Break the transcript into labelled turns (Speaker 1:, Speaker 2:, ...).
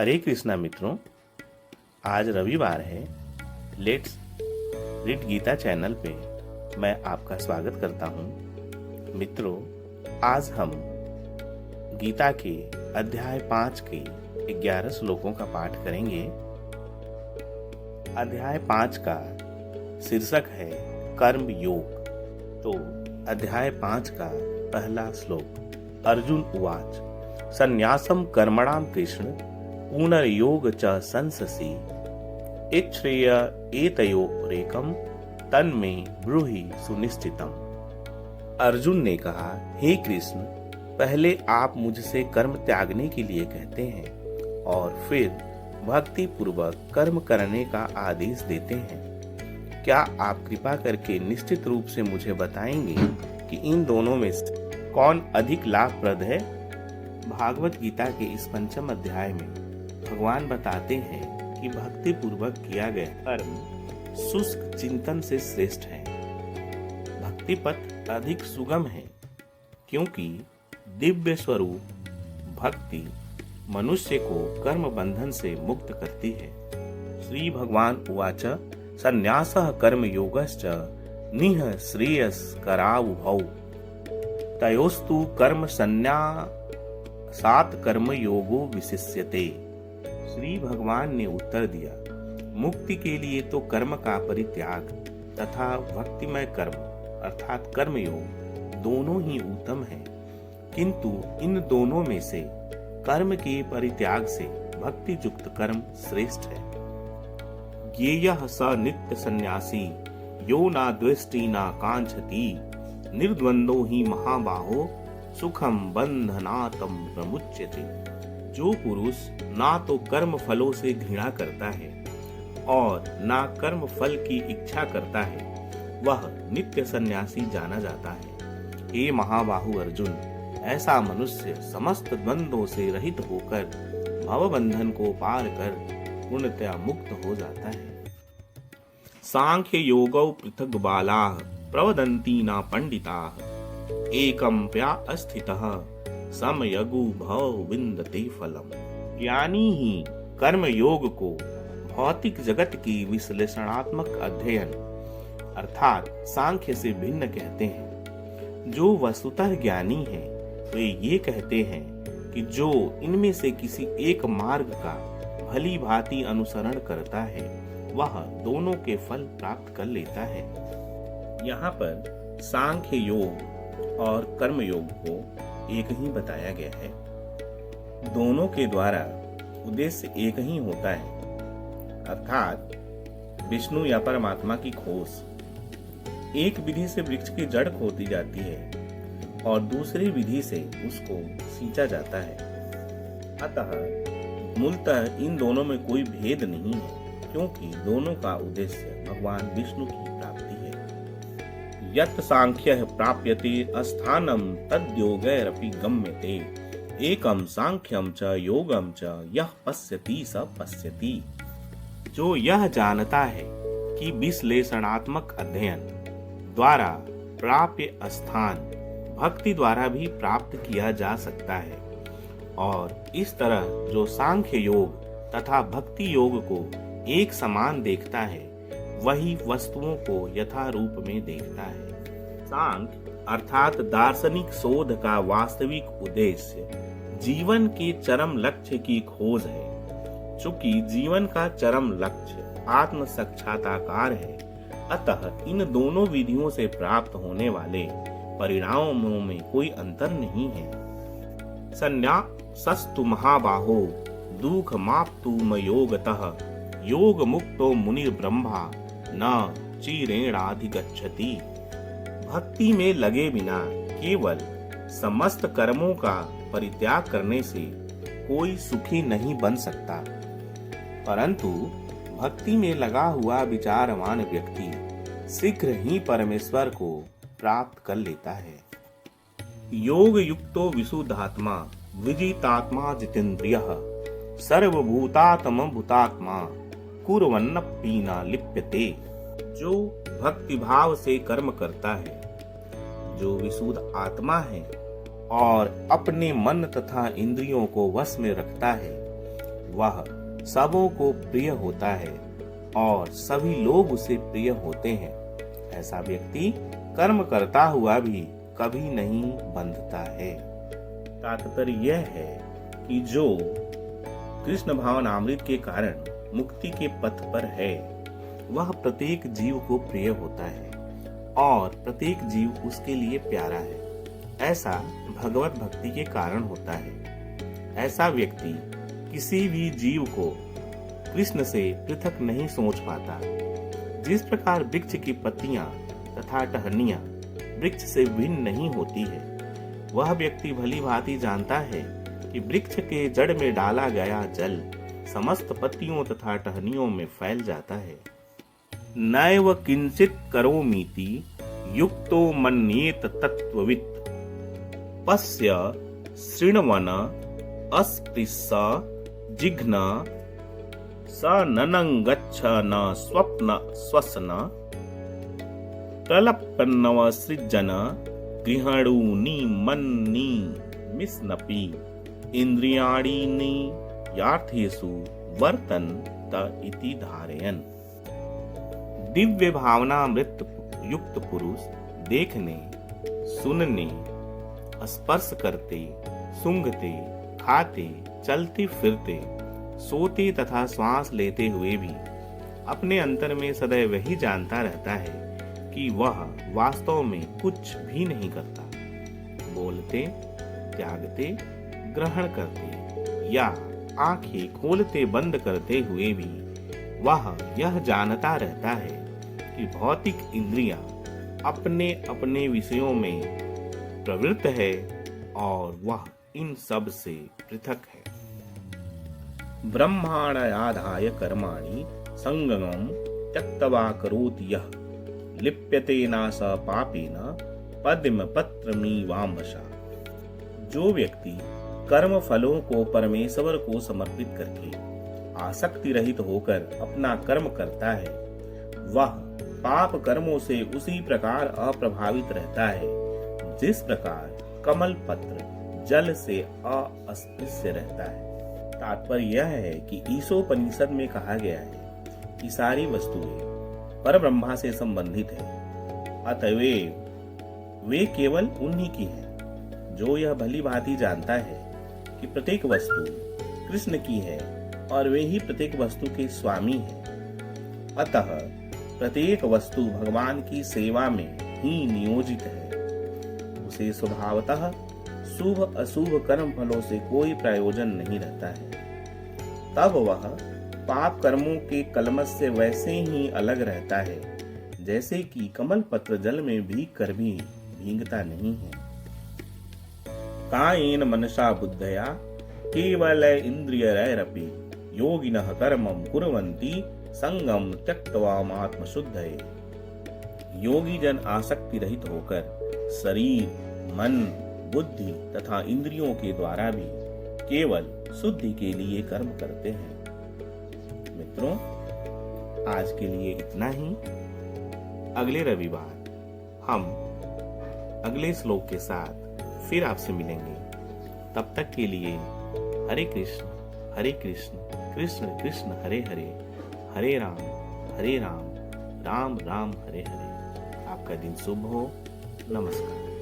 Speaker 1: हरे कृष्णा मित्रों, आज रविवार है। लेट्स रीड गीता चैनल पे मैं आपका स्वागत करता हूँ। मित्रों, आज हम गीता के अध्याय 5 के 11 श्लोकों का पाठ करेंगे। अध्याय 5 का शीर्षक है कर्म योग। तो अध्याय 5 का पहला श्लोक। अर्जुन उवाच संन्यासम कर्मणां कृष्ण पुनर्योग च संससि इच्छ्रेय एतयोरेकम तन्मे ब्रूहि सुनिश्चितम। अर्जुन ने कहा, हे कृष्ण, पहले आप मुझसे कर्म त्यागने के लिए कहते हैं और फिर भक्ति पूर्वक कर्म करने का आदेश देते हैं। क्या आप कृपा करके निश्चित रूप से मुझे बताएंगे कि इन दोनों में से कौन अधिक लाभप्रद है? भागवत गीता के इस 5वें अध्याय में भगवान बताते हैं कि भक्ति पूर्वक किया गया कर्म शुष्क चिंतन से श्रेष्ठ है। भक्ति पथ अधिक सुगम है क्योंकि दिव्य स्वरूप भक्ति मनुष्य को कर्म बंधन से मुक्त करती है। श्री भगवान उवाच संन्यासः कर्म योगश्च निह श्रेयस्करावुभौ तयोस्तु कर्म संन्यासात् कर्म योगो विशिष्यते। श्री भगवान ने उत्तर दिया, मुक्ति के लिए तो कर्म का परित्याग तथा भक्तिमय कर्म अर्थात कर्मयोग दोनों ही उत्तम है, किंतु इन दोनों में से कर्म के परित्याग से भक्ति युक्त कर्म श्रेष्ठ है। ज्ञेयः स नित्य सन्यासी यो न द्वेष्टि न कांक्षति निर्द्वंदो ही महाबाहो सुखम बंधनातम प्रमुच्यते। जो पुरुष ना तो कर्म फलों से घृणा करता है और ना कर्म फल की इच्छा करता है, वह नित्य सन्यासी जाना जाता है। हे महाबाहु अर्जुन, ऐसा मनुष्य समस्त द्वंद्वों से रहित होकर भवबंधन को पार कर पूर्णतया मुक्त हो जाता है। सांख्य योगौ पृथग बालाः प्रवदन्ति न पंडिताः एकम प्या अस्थितः समयगु भव विन्दते फलम। ज्ञानी ही कर्म योग को भौतिक जगत की विश्लेषणात्मक अध्ययन अर्थात सांख्य से भिन्न कहते हैं। जो वस्तुतः ज्ञानी है वे ये कहते हैं कि जो इनमें से किसी एक मार्ग का भली भांति अनुसरण करता है वह दोनों के फल प्राप्त कर लेता है। यहाँ पर सांख्य योग और कर्म योग को एक ही बताया गया है। दोनों के द्वारा उद्देश्य एक ही होता है, अर्थात विष्णु या परमात्मा की खोज। एक विधि से वृक्ष की जड़ खोदी जाती है और दूसरी विधि से उसको सींचा जाता है। अतः मूलतः इन दोनों में कोई भेद नहीं है, क्योंकि दोनों का उद्देश्य भगवान विष्णु की प्राप्ति है। यत् सांख्यः प्राप्यते अस्थानं तद्योगैरपि गम्यते एकम सांख्यम च योगम च यः पश्यति स पश्यति। जो यह जानता है कि विश्लेषणात्मक अध्ययन द्वारा प्राप्य स्थान भक्ति द्वारा भी प्राप्त किया जा सकता है, और इस तरह जो सांख्य योग तथा भक्ति योग को एक समान देखता है वही वस्तुओं को यथा रूप में देखता है। सांख्य अर्थात दार्शनिक शोध का वास्तविक उद्देश्य जीवन के चरम लक्ष्य की खोज है। चूंकि जीवन का चरम लक्ष्य आत्म साक्षात्कार है, अतः इन दोनों विधियों से प्राप्त होने वाले परिणामों में कोई अंतर नहीं है। संन्यासस्तु महाबाहो दुख माप्तुम योगतः योग मुक्तो मुनिर्ब्रह्मा न चिरेणाधिगच्छति। भक्ति में लगे बिना केवल समस्त कर्मों का परित्याग करने से कोई सुखी नहीं बन सकता, परंतु भक्ति में लगा हुआ विचारवान व्यक्ति शीघ्र ही परमेश्वर को प्राप्त कर लेता है। योग युक्तो विशुद्धात्मा विजितात्मा जितेन्द्रियः सर्वभूतात्म भूतात्मा कुर्वन्नपि न लिप्यते। जो भक्ति भाव से कर्म करता है, जो विशुद्ध आत्मा है और अपने मन तथा इंद्रियों को वश में रखता है, वह सबों को प्रिय होता है और सभी लोग उसे प्रिय होते हैं। ऐसा व्यक्ति कर्म करता हुआ भी कभी नहीं बंधता है। तात्पर्य यह है कि जो कृष्ण भावनामृत के कारण मुक्ति के पथ पर है, वह प्रत्येक जीव को प्रिय होता है और प्रत्येक जीव उसके लिए प्यारा है। ऐसा भगवत भक्ति के कारण होता है। ऐसा व्यक्ति किसी भी जीव को कृष्ण से पृथक नहीं सोच पाता। जिस प्रकार वृक्ष की पत्तियां तथा टहनियां वृक्ष से भिन्न नहीं होती है, वह व्यक्ति भली भांति जानता है कि वृक्ष के जड़ में डाला गया जल समस्त पत्तियों तथा टहनियों में फैल जाता है। नैव किंचित करोमीति युक्तो मन्येत तत्त्ववित् पश्य शृण्वन् अस्पृश्य जिघ्न स ननं गच्छन् स्वप्न स्वसन प्रलपन्नवसृजन गृहणूनि मन्नि मिस्नपि इंद्रियाणि यार्थेषु वर्तन्त इति धारयन्। दिव्य भावनामृत युक्त पुरुष देखने, सुनने, स्पर्श करते, सूंघते, खाते, चलते फिरते, सोते तथा श्वास लेते हुए भी अपने अंतर में सदैव यही जानता रहता है कि वह वास्तव में कुछ भी नहीं करता। बोलते, त्यागते, ग्रहण करते या आंखें खोलते बंद करते हुए भी वह यह जानता रहता है कि भौतिक इंद्रियां अपने अपने विषयों में प्रवृत्त है और वह इन सब से पृथक है। ब्रह्माण्डाधाय कर्माणि संगमं त्यक्त्वा करोति यः लिप्यते न स पापेन पद्म पत्रमिवाम्भसा। जो व्यक्ति कर्म फलों को परमेश्वर को समर्पित करके आसक्ति रहित होकर अपना कर्म करता है, वह पाप कर्मों से उसी प्रकार अप्रभावित रहता है जिस प्रकार कमल पत्र जल से अस्पृश्य रहता है। तात्पर्य यह है कि ईशोपनिषद में कहा गया है कि सारी वस्तुएं परब्रह्मा से संबंधित है, अतएव वे केवल उन्हीं की हैं। जो यह भली भांति जानता है कि प्रत्येक वस्तु कृष्ण की है और वे ही प्रत्येक वस्तु के स्वामी हैं, अतः प्रत्येक वस्तु भगवान की सेवा में ही नियोजित है। उसे स्वभावतः शुभ अशुभ कर्म फलों से कोई प्रयोजन नहीं रहता है। तब वह पाप कर्मों के कलमश से वैसे ही अलग रहता है जैसे कि कमल पत्र जल में भीग कर भी भीगता नहीं है। कायेन मनसा बुद्धया केवल इंद्रियैरपि योगिनः कर्मं कुर्वन्ति संगम त्यक्त्वा आत्मशुद्धये। योगी जन आसक्ति रहित होकर शरीर, मन, बुद्धि तथा इंद्रियों के द्वारा भी केवल शुद्धि के लिए कर्म करते हैं। मित्रों, आज के लिए इतना ही। अगले रविवार हम अगले श्लोक के साथ फिर आपसे मिलेंगे। तब तक के लिए हरे कृष्ण कृष्ण कृष्ण हरे हरे, हरे राम राम राम हरे हरे। आपका दिन शुभ हो। नमस्कार।